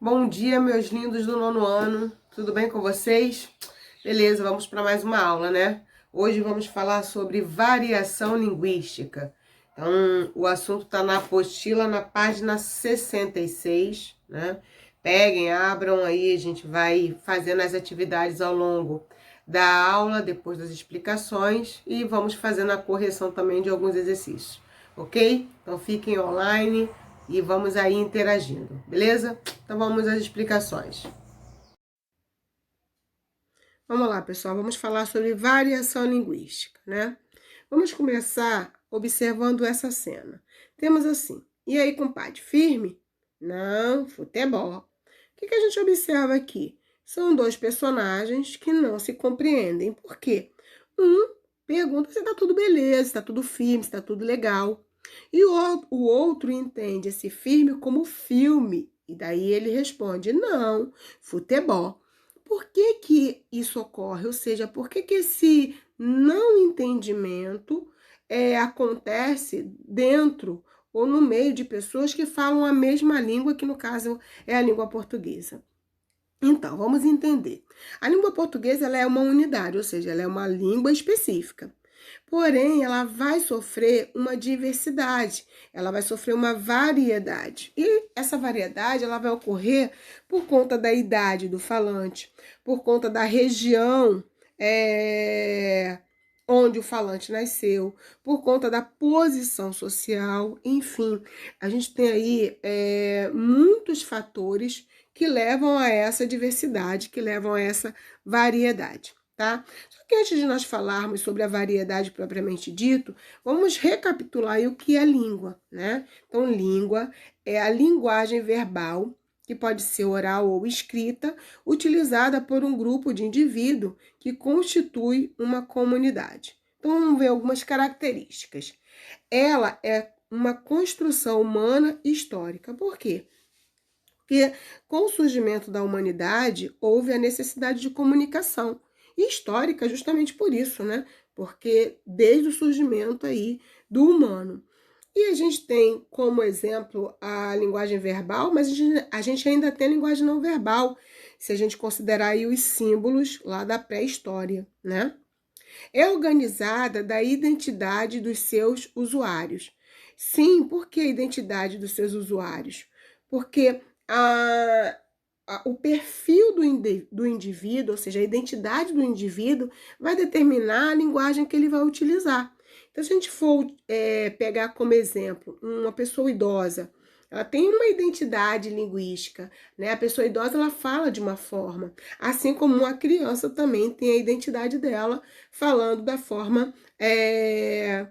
Bom dia, meus lindos do nono ano. Tudo bem com vocês? Beleza, vamos para mais uma aula, né? Hoje vamos falar sobre variação linguística. Então, o assunto está na apostila, na página 66, né? Peguem, abram aí, a gente vai fazendo as atividades ao longo da aula, depois das explicações, e vamos fazendo a correção também de alguns exercícios, ok? Então, fiquem online e vamos aí interagindo, beleza? Então vamos às explicações. Vamos lá, pessoal, vamos falar sobre variação linguística, né? Vamos começar observando essa cena. Temos assim, e aí, compadre, firme? Não, futebol. O que a gente observa aqui? São dois personagens que não se compreendem. Por quê? Um pergunta se tá tudo beleza, se tá tudo firme, se tá tudo legal. E o outro entende esse firme como filme. E daí ele responde, não, futebol. Por que isso ocorre? Ou seja, por que esse não entendimento acontece dentro ou no meio de pessoas que falam a mesma língua, que no caso é a língua portuguesa? Então, vamos entender. A língua portuguesa ela é uma unidade, ou seja, ela é uma língua específica. Porém, ela vai sofrer uma diversidade, ela vai sofrer uma variedade. E essa variedade ela vai ocorrer por conta da idade do falante, por conta da região onde o falante nasceu, por conta da posição social, enfim. A gente tem aí muitos fatores que levam a essa diversidade, que levam a essa variedade, tá? Só que antes de nós falarmos sobre a variedade propriamente dito, vamos recapitular aí o que é língua, né? Então, língua é a linguagem verbal, que pode ser oral ou escrita, utilizada por um grupo de indivíduos que constitui uma comunidade. Então, vamos ver algumas características. Ela é uma construção humana histórica. Por quê? Porque com o surgimento da humanidade, houve a necessidade de comunicação. E histórica justamente por isso, né? Porque desde o surgimento aí do humano. E a gente tem como exemplo a linguagem verbal, mas a gente ainda tem a linguagem não verbal, se a gente considerar aí os símbolos lá da pré-história, né? É organizada da identidade dos seus usuários. Sim, por que a identidade dos seus usuários? Porque o perfil do indivíduo, ou seja, a identidade do indivíduo, vai determinar a linguagem que ele vai utilizar. Então, se a gente for pegar como exemplo uma pessoa idosa, ela tem uma identidade linguística, né? A pessoa idosa ela fala de uma forma, assim como uma criança também tem a identidade dela, falando da forma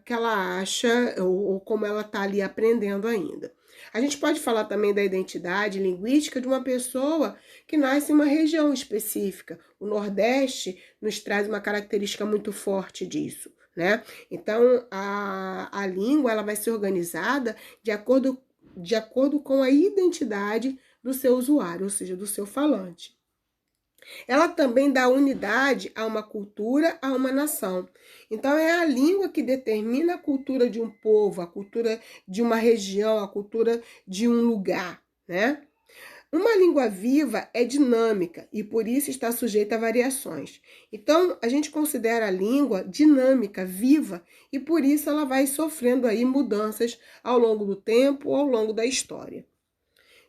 que ela acha ou como ela está ali aprendendo ainda. A gente pode falar também da identidade linguística de uma pessoa que nasce em uma região específica. O Nordeste nos traz uma característica muito forte disso, né? Então, a língua ela vai ser organizada de acordo com a identidade do seu usuário, ou seja, do seu falante. Ela também dá unidade a uma cultura, a uma nação. Então, é a língua que determina a cultura de um povo, a cultura de uma região, a cultura de um lugar, né? Uma língua viva é dinâmica e por isso está sujeita a variações. Então, a gente considera a língua dinâmica, viva, e por isso ela vai sofrendo aí mudanças ao longo do tempo ou ao longo da história.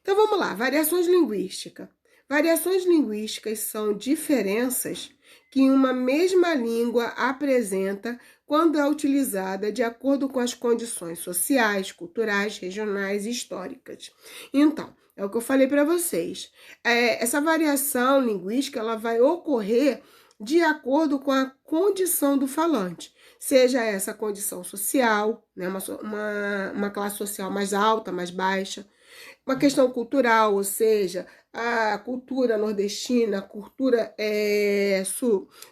Então, vamos lá, variações linguísticas. Variações linguísticas são diferenças que uma mesma língua apresenta quando é utilizada de acordo com as condições sociais, culturais, regionais e históricas. Então, é o que eu falei para vocês. Essa variação linguística ela vai ocorrer de acordo com a condição do falante, seja essa condição social, né, uma classe social mais alta, mais baixa, uma questão cultural, ou seja, a cultura nordestina, a cultura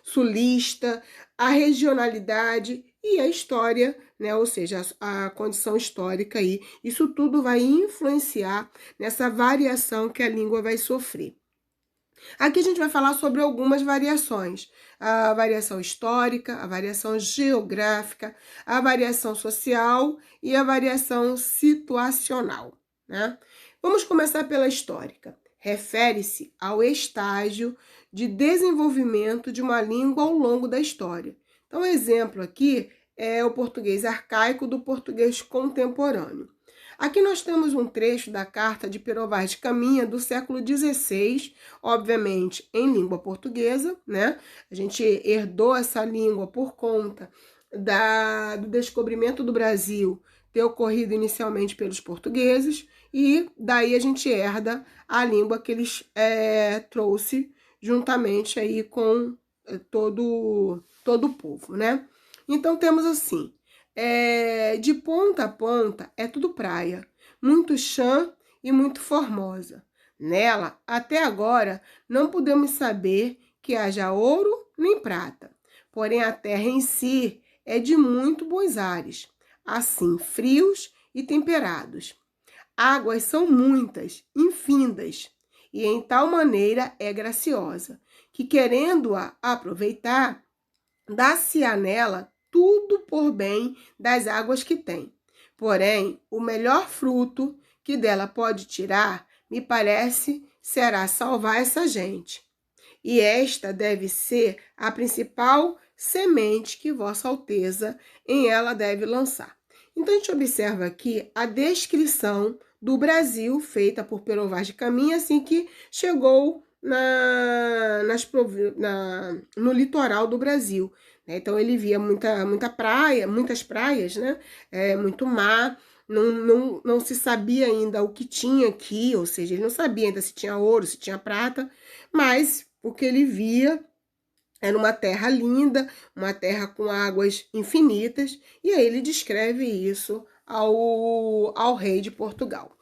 sulista, a regionalidade e a história, né? Ou seja, a condição histórica aí. Isso tudo vai influenciar nessa variação que a língua vai sofrer. Aqui a gente vai falar sobre algumas variações. A variação histórica, a variação geográfica, a variação social e a variação situacional, né? Vamos começar pela histórica. refere-se ao estágio de desenvolvimento de uma língua ao longo da história. Então, o exemplo aqui é o português arcaico do português contemporâneo. Aqui nós temos um trecho da carta de Pero Vaz de Caminha do século XVI, obviamente em língua portuguesa, né? A gente herdou essa língua por conta do descobrimento do Brasil ter ocorrido inicialmente pelos portugueses, e daí a gente herda a língua que eles trouxe juntamente aí com todo o povo, né? Então temos assim, de ponta a ponta é tudo praia, muito chã e muito formosa. Nela, até agora, não podemos saber que haja ouro nem prata, porém a terra em si é de muito bons ares, assim frios e temperados. Águas são muitas, infindas, e em tal maneira é graciosa, que querendo-a aproveitar, dá-se-á nela tudo por bem das águas que tem. Porém, o melhor fruto que dela pode tirar, me parece, será salvar essa gente. E esta deve ser a principal semente que Vossa Alteza em ela deve lançar. Então, a gente observa aqui a descrição do Brasil feita por Pero Vaz de Caminha, assim que chegou no litoral do Brasil. Então, ele via muita praia, muitas praias, né? Muito mar. Não se sabia ainda o que tinha aqui, ou seja, ele não sabia ainda se tinha ouro, se tinha prata, mas o que ele via era uma terra linda, uma terra com águas infinitas, e aí ele descreve isso ao rei de Portugal.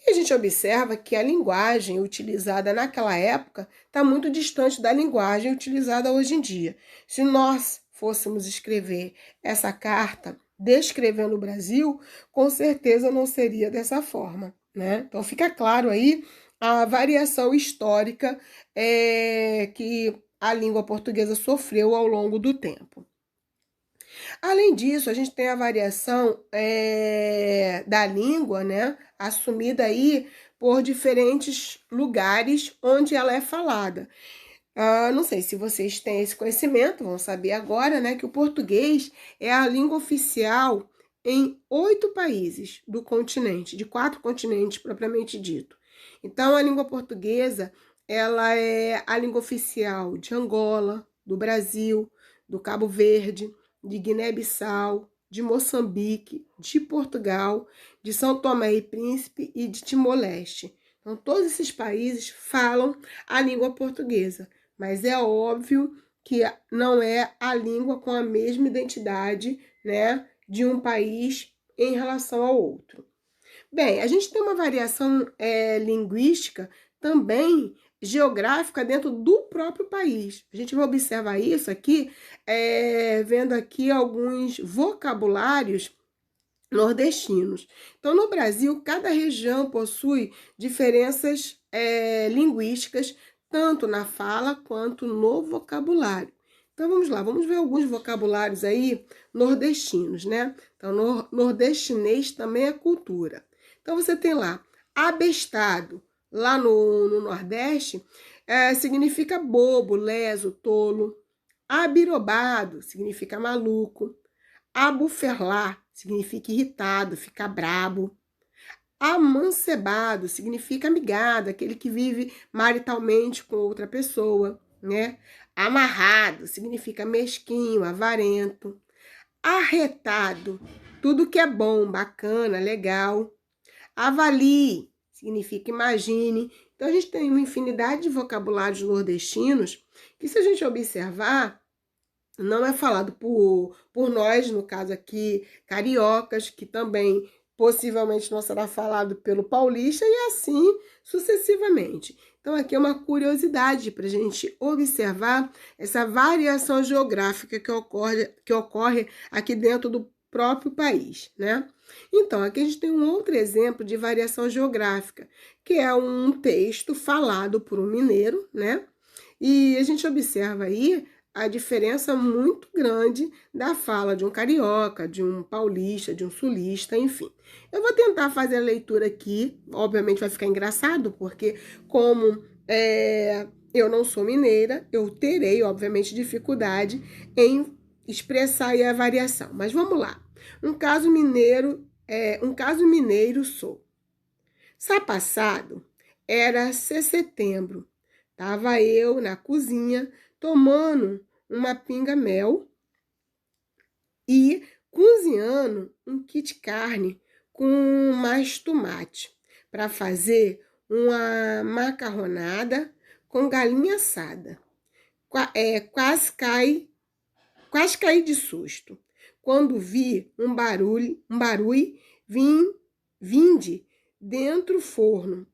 E a gente observa que a linguagem utilizada naquela época está muito distante da linguagem utilizada hoje em dia. Se nós fôssemos escrever essa carta descrevendo o Brasil, com certeza não seria dessa forma, né? Então fica claro aí a variação histórica que a língua portuguesa sofreu ao longo do tempo. Além disso, a gente tem a variação da língua, né, assumida aí por diferentes lugares onde ela é falada. Não sei se vocês têm esse conhecimento, vão saber agora, né, que o português é a língua oficial em 8 países do continente, de 4 continentes propriamente dito. Então, a língua portuguesa, ela é a língua oficial de Angola, do Brasil, do Cabo Verde, de Guiné-Bissau, de Moçambique, de Portugal, de São Tomé e Príncipe e de Timor-Leste. Então, todos esses países falam a língua portuguesa, mas é óbvio que não é a língua com a mesma identidade, né, de um país em relação ao outro. Bem, a gente tem uma variação linguística também geográfica dentro do próprio país. A gente vai observar isso aqui, vendo aqui alguns vocabulários nordestinos. Então, no Brasil, cada região possui diferenças linguísticas, tanto na fala quanto no vocabulário. Então, vamos lá, vamos ver alguns vocabulários aí nordestinos, né? Então, nordestinês também é cultura. Então, você tem lá, abestado, lá no Nordeste, significa bobo, leso, tolo. Abirobado significa maluco. Abuferlar significa irritado, ficar brabo. Amancebado significa amigado, aquele que vive maritalmente com outra pessoa, né? Amarrado significa mesquinho, avarento. Arretado, tudo que é bom, bacana, legal. Avalie significa imagine. Então, a gente tem uma infinidade de vocabulários nordestinos que, se a gente observar, não é falado por nós, no caso aqui, cariocas, que também possivelmente não será falado pelo paulista, e assim sucessivamente. Então, aqui é uma curiosidade para a gente observar essa variação geográfica que ocorre aqui dentro do próprio país, né? Então, aqui a gente tem um outro exemplo de variação geográfica, que é um texto falado por um mineiro, né? E a gente observa aí a diferença muito grande da fala de um carioca, de um paulista, de um sulista, enfim. Eu vou tentar fazer a leitura aqui, obviamente vai ficar engraçado, porque como eu não sou mineira, eu terei, obviamente, dificuldade em expressar aí a variação. Mas vamos lá. Um caso mineiro sou. Sá passado era setembro. Tava eu na cozinha tomando uma pinga-mel e cozinhando um kit carne com mais tomate para fazer uma macarronada com galinha assada. Quase caí de susto quando vi um barulho vinde dentro do forno.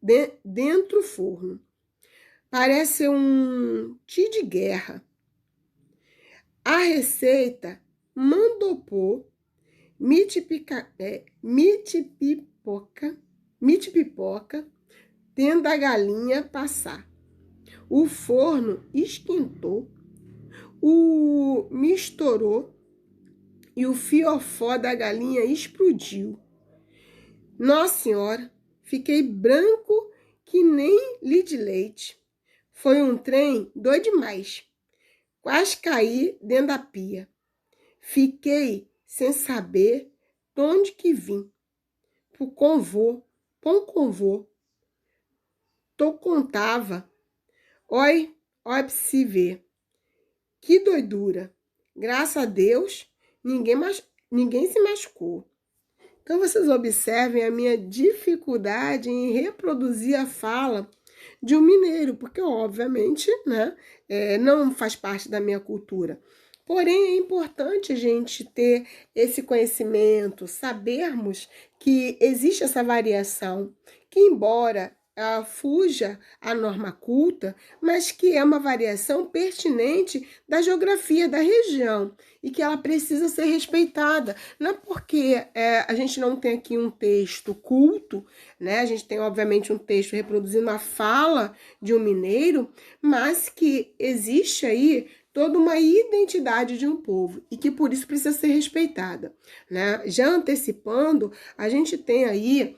Parece um tiro de guerra. A receita mandou pôr mite-pipoca dentro da galinha passar. O forno esquentou, o misturou e o fiofó da galinha explodiu. Nossa Senhora, fiquei branco que nem de leite. Foi um trem doido demais. Quase caí dentro da pia. Fiquei sem saber de onde que vim. Pão convô. Tô contava. Oi pra se ver. Que doidura. Graças a Deus, ninguém se machucou. Então, vocês observem a minha dificuldade em reproduzir a fala de um mineiro, porque, obviamente, né, não faz parte da minha cultura. Porém, é importante a gente ter esse conhecimento, sabermos que existe essa variação, que embora fuja à norma culta, mas que é uma variação pertinente da geografia da região e que ela precisa ser respeitada. Não é porque a gente não tem aqui um texto culto, né? A gente tem, obviamente, um texto reproduzindo a fala de um mineiro, mas que existe aí toda uma identidade de um povo e que por isso precisa ser respeitada, né? Já antecipando, a gente tem aí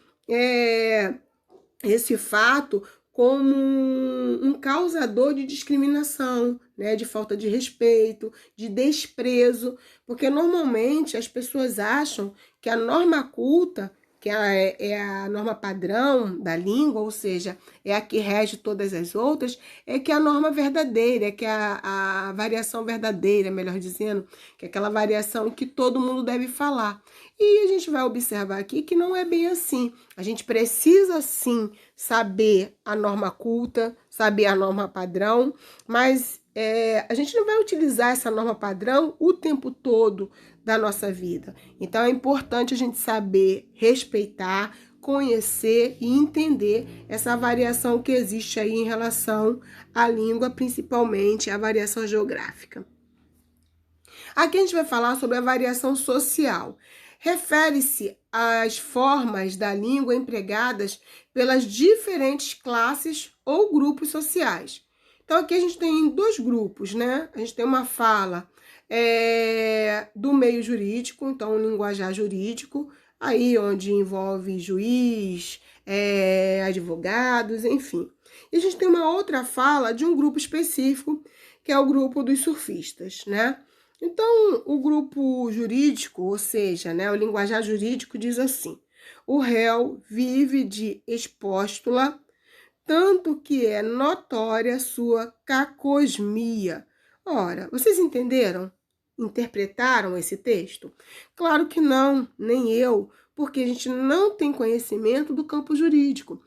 esse fato como um causador de discriminação, né, de falta de respeito, de desprezo, porque normalmente as pessoas acham que a norma culta, que é a norma padrão da língua, ou seja, é a que rege todas as outras, é que é a norma verdadeira, é que é a variação verdadeira, melhor dizendo, que é aquela variação que todo mundo deve falar. E a gente vai observar aqui que não é bem assim. A gente precisa, sim, saber a norma culta, saber a norma padrão, mas a gente não vai utilizar essa norma padrão o tempo todo da nossa vida. Então, é importante a gente saber respeitar, conhecer e entender essa variação que existe aí em relação à língua, principalmente a variação geográfica. Aqui a gente vai falar sobre a variação social. Refere-se às formas da língua empregadas pelas diferentes classes ou grupos sociais. Então, aqui a gente tem dois grupos, né? A gente tem uma fala do meio jurídico, então um linguajar jurídico, aí onde envolve juiz, advogados, enfim. E a gente tem uma outra fala de um grupo específico, que é o grupo dos surfistas, né? Então, o grupo jurídico, ou seja, né, o linguajar jurídico diz assim: o réu vive de expóstula, tanto que é notória sua cacosmia. Ora, vocês entenderam? Interpretaram esse texto? Claro que não, nem eu, porque a gente não tem conhecimento do campo jurídico.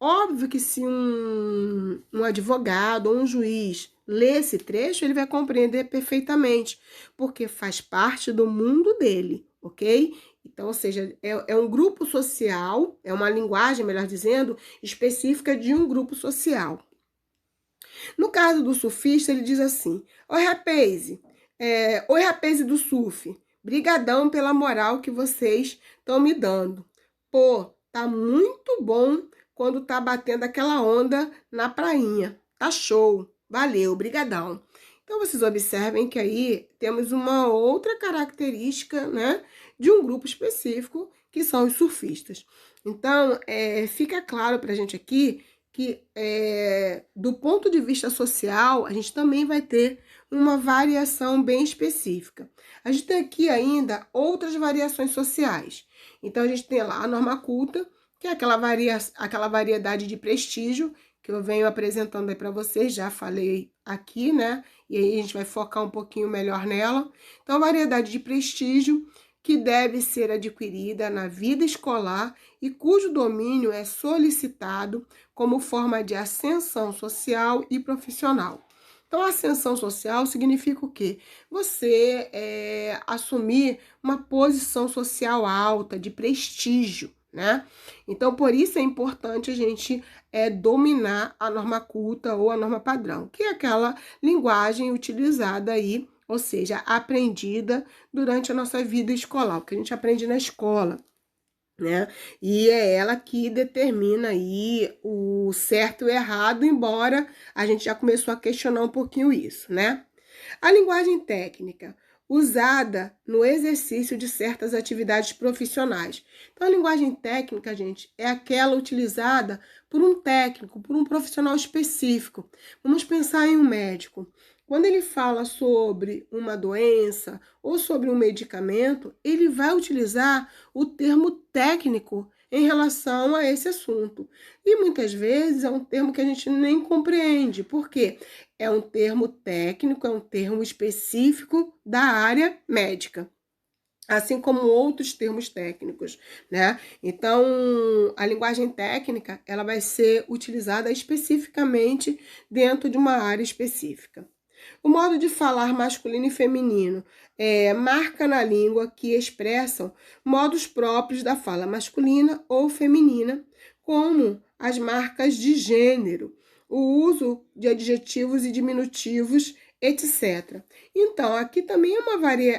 Óbvio que se um advogado ou um juiz ler esse trecho, ele vai compreender perfeitamente, porque faz parte do mundo dele, ok? Então, ou seja, é um grupo social, é uma linguagem, melhor dizendo, específica de um grupo social. No caso do surfista, ele diz assim: oi, rapaz do surf, brigadão pela moral que vocês estão me dando. Pô, tá muito bom quando tá batendo aquela onda na prainha. Tá show. Valeu, brigadão. Então, vocês observem que aí temos uma outra característica, né, de um grupo específico, que são os surfistas. Então, fica claro para a gente aqui que, do ponto de vista social, a gente também vai ter uma variação bem específica. A gente tem aqui ainda outras variações sociais. Então, a gente tem lá a norma culta, que é aquela variedade de prestígio que eu venho apresentando aí para vocês, já falei aqui, né? E aí a gente vai focar um pouquinho melhor nela. Então, a variedade de prestígio que deve ser adquirida na vida escolar e cujo domínio é solicitado como forma de ascensão social e profissional. Então, ascensão social significa o quê? Você assumir uma posição social alta, de prestígio, né? Então, por isso é importante a gente dominar a norma culta ou a norma padrão, que é aquela linguagem utilizada aí, ou seja, aprendida durante a nossa vida escolar, o que a gente aprende na escola, né? E é ela que determina aí o certo e o errado, embora a gente já começou a questionar um pouquinho isso, né? A linguagem técnica, usada no exercício de certas atividades profissionais. Então, a linguagem técnica, gente, é aquela utilizada por um técnico, por um profissional específico. Vamos pensar em um médico. Quando ele fala sobre uma doença ou sobre um medicamento, ele vai utilizar o termo técnico em relação a esse assunto. E muitas vezes é um termo que a gente nem compreende. Por quê? É um termo técnico, é um termo específico da área médica, assim como outros termos técnicos, né? Então, a linguagem técnica, ela vai ser utilizada especificamente dentro de uma área específica. O modo de falar masculino e feminino marca na língua que expressam modos próprios da fala masculina ou feminina, como as marcas de gênero, o uso de adjetivos e diminutivos, etc. Então, aqui também é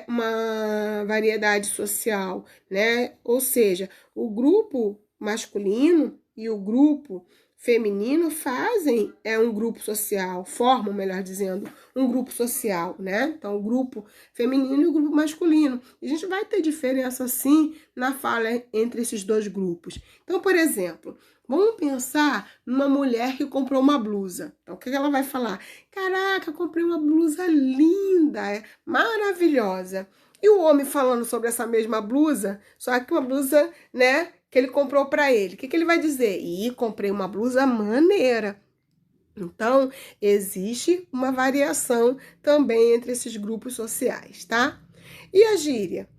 uma variedade social, né? Ou seja, o grupo masculino e o grupo feminino fazem um grupo social, formam, melhor dizendo, um grupo social, né? Então, o grupo feminino e o grupo masculino. E a gente vai ter diferença, sim, na fala entre esses dois grupos. Então, por exemplo, vamos pensar numa mulher que comprou uma blusa. Então, o que ela vai falar? Caraca, comprei uma blusa linda, maravilhosa. E o homem falando sobre essa mesma blusa, só que uma blusa, né, que ele comprou para ele. O que ele vai dizer? Ih, comprei uma blusa maneira. Então, existe uma variação também entre esses grupos sociais, tá? E a gíria?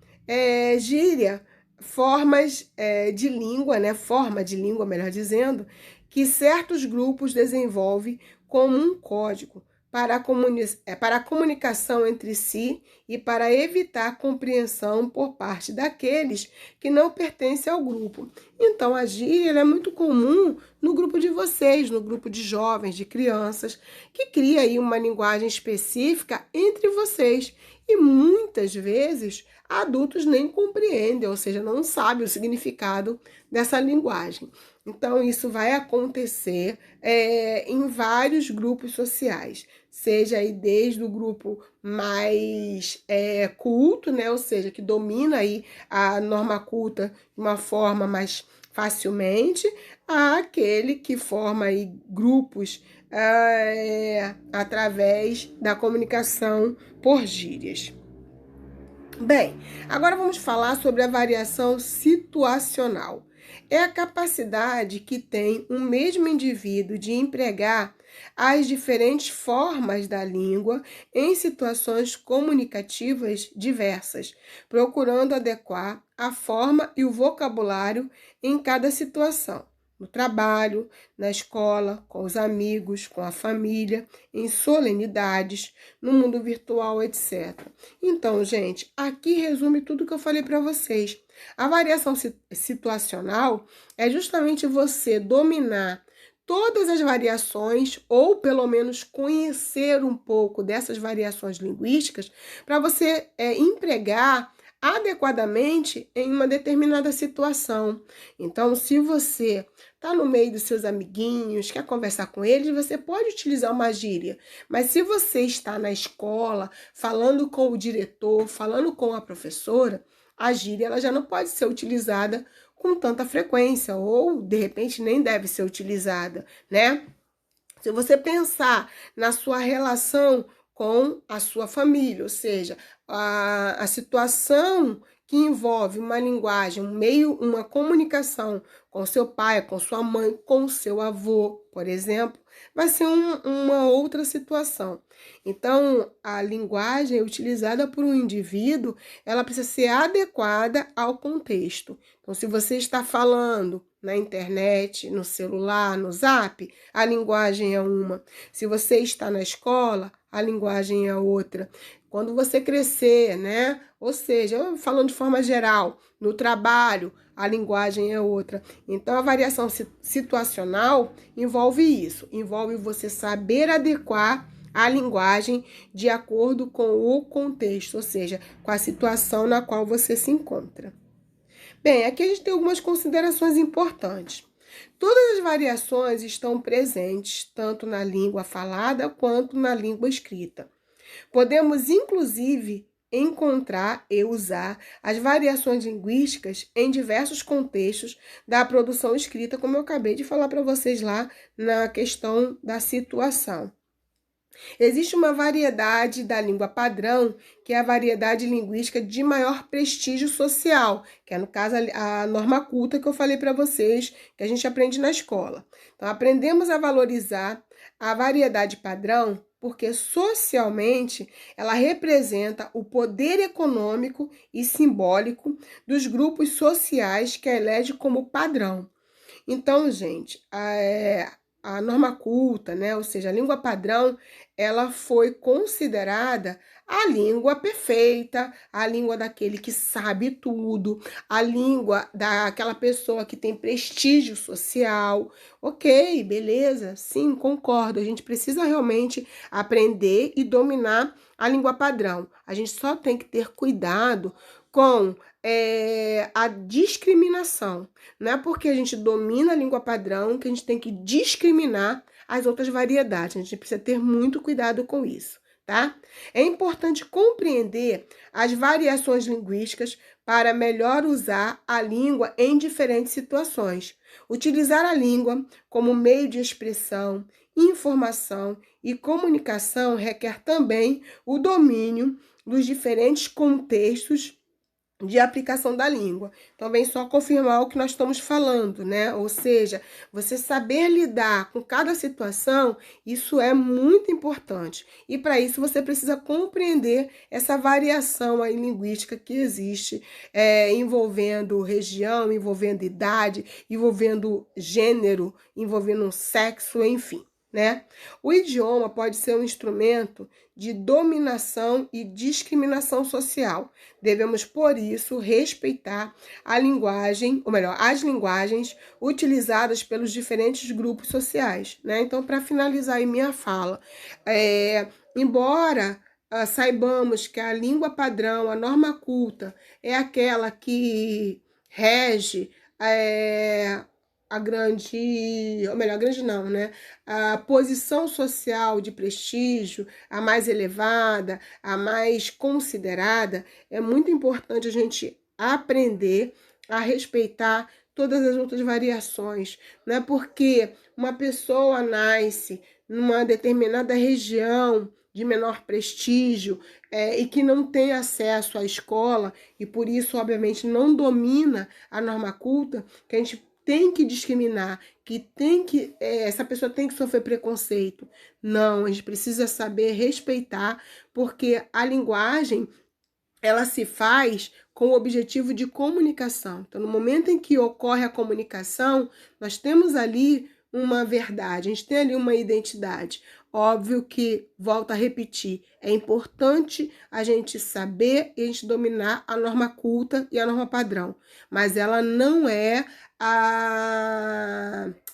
Gíria, formas de língua, né? Forma de língua, melhor dizendo, que certos grupos desenvolvem como um código para a comunicação entre si e para evitar compreensão por parte daqueles que não pertencem ao grupo. Então, a gíria é muito comum no grupo de vocês, no grupo de jovens, de crianças, que cria aí uma linguagem específica entre vocês. E muitas vezes adultos nem compreendem, ou seja, não sabem o significado dessa linguagem. Então, isso vai acontecer em vários grupos sociais, seja aí desde o grupo mais culto, né? Ou seja, que domina aí a norma culta de uma forma mais facilmente, àquele que forma aí grupos através da comunicação por gírias. Bem, agora vamos falar sobre a variação situacional. É a capacidade que tem um mesmo indivíduo de empregar as diferentes formas da língua em situações comunicativas diversas, procurando adequar a forma e o vocabulário em cada situação. No trabalho, na escola, com os amigos, com a família, em solenidades, no mundo virtual, etc. Então, gente, aqui resume tudo que eu falei para vocês. A variação situacional é justamente você dominar todas as variações, ou pelo menos conhecer um pouco dessas variações linguísticas, para você empregar adequadamente em uma determinada situação. Então, se você está no meio dos seus amiguinhos, quer conversar com eles, você pode utilizar uma gíria. Mas se você está na escola, falando com o diretor, falando com a professora, a gíria ela já não pode ser utilizada com tanta frequência, ou de repente nem deve ser utilizada, né? Se você pensar na sua relação com a sua família, ou seja, a situação que envolve uma linguagem, um meio, uma comunicação com seu pai, com sua mãe, com seu avô, por exemplo, vai ser uma outra situação. Então, a linguagem utilizada por um indivíduo, ela precisa ser adequada ao contexto. Então, se você está falando na internet, no celular, no Zap, a linguagem é uma. Se você está na escola, a linguagem é outra. Quando você crescer, né? Ou seja, falando de forma geral, no trabalho, a linguagem é outra. Então, a variação situacional envolve isso, envolve você saber adequar a linguagem de acordo com o contexto, ou seja, com a situação na qual você se encontra. Bem, aqui a gente tem algumas considerações importantes. Todas as variações estão presentes, tanto na língua falada quanto na língua escrita. Podemos, inclusive, encontrar e usar as variações linguísticas em diversos contextos da produção escrita, como eu acabei de falar para vocês lá na questão da situação. Existe uma variedade da língua padrão, que é a variedade linguística de maior prestígio social, que é, no caso, a norma culta que eu falei para vocês, que a gente aprende na escola. Então, aprendemos a valorizar a variedade padrão porque, socialmente, ela representa o poder econômico e simbólico dos grupos sociais que a elege como padrão. Então, gente, a norma culta, né, ou seja, a língua padrão, ela foi considerada a língua perfeita, a língua daquele que sabe tudo, a língua daquela pessoa que tem prestígio social. Ok, beleza, sim, concordo. A gente precisa realmente aprender e dominar a língua padrão. A gente só tem que ter cuidado com a discriminação. Não é porque a gente domina a língua padrão que a gente tem que discriminar as outras variedades. A gente precisa ter muito cuidado com isso, tá? É importante compreender as variações linguísticas para melhor usar a língua em diferentes situações. Utilizar a língua como meio de expressão, informação e comunicação requer também o domínio dos diferentes contextos de aplicação da língua. Então, vem só confirmar o que nós estamos falando, né? Ou seja, você saber lidar com cada situação, isso é muito importante. E para isso você precisa compreender essa variação aí linguística que existe, envolvendo região, envolvendo idade, envolvendo gênero, envolvendo sexo, enfim. Né? O idioma pode ser um instrumento de dominação e discriminação social. Devemos, por isso, respeitar a linguagem, ou melhor, as linguagens utilizadas pelos diferentes grupos sociais. Né? Então, para finalizar aí minha fala, embora saibamos que a língua padrão, a norma culta, é aquela que rege a grande, ou melhor, a grande não, né? A posição social de prestígio, a mais elevada, a mais considerada, é muito importante a gente aprender a respeitar todas as outras variações, não é porque uma pessoa nasce numa determinada região de menor prestígio e que não tem acesso à escola e por isso, obviamente, não domina a norma culta, que a gente tem que discriminar, essa pessoa tem que sofrer preconceito. Não, a gente precisa saber respeitar, porque a linguagem, ela se faz com o objetivo de comunicação. Então, no momento em que ocorre a comunicação, nós temos ali uma verdade, a gente tem ali uma identidade. Óbvio que, volto a repetir, é importante a gente saber e a gente dominar a norma culta e a norma padrão, mas ela não é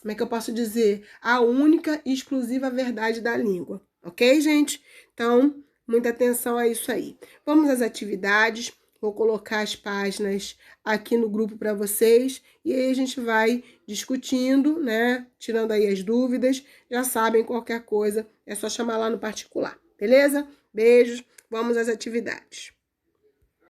como é que eu posso dizer? A única e exclusiva verdade da língua, ok, gente? Então, muita atenção a isso aí. Vamos às atividades. vou colocar as páginas aqui no grupo para vocês, e aí a gente vai discutindo, né? Tirando aí as dúvidas. Já sabem, qualquer coisa, é só chamar lá no particular, beleza? Beijos, vamos às atividades.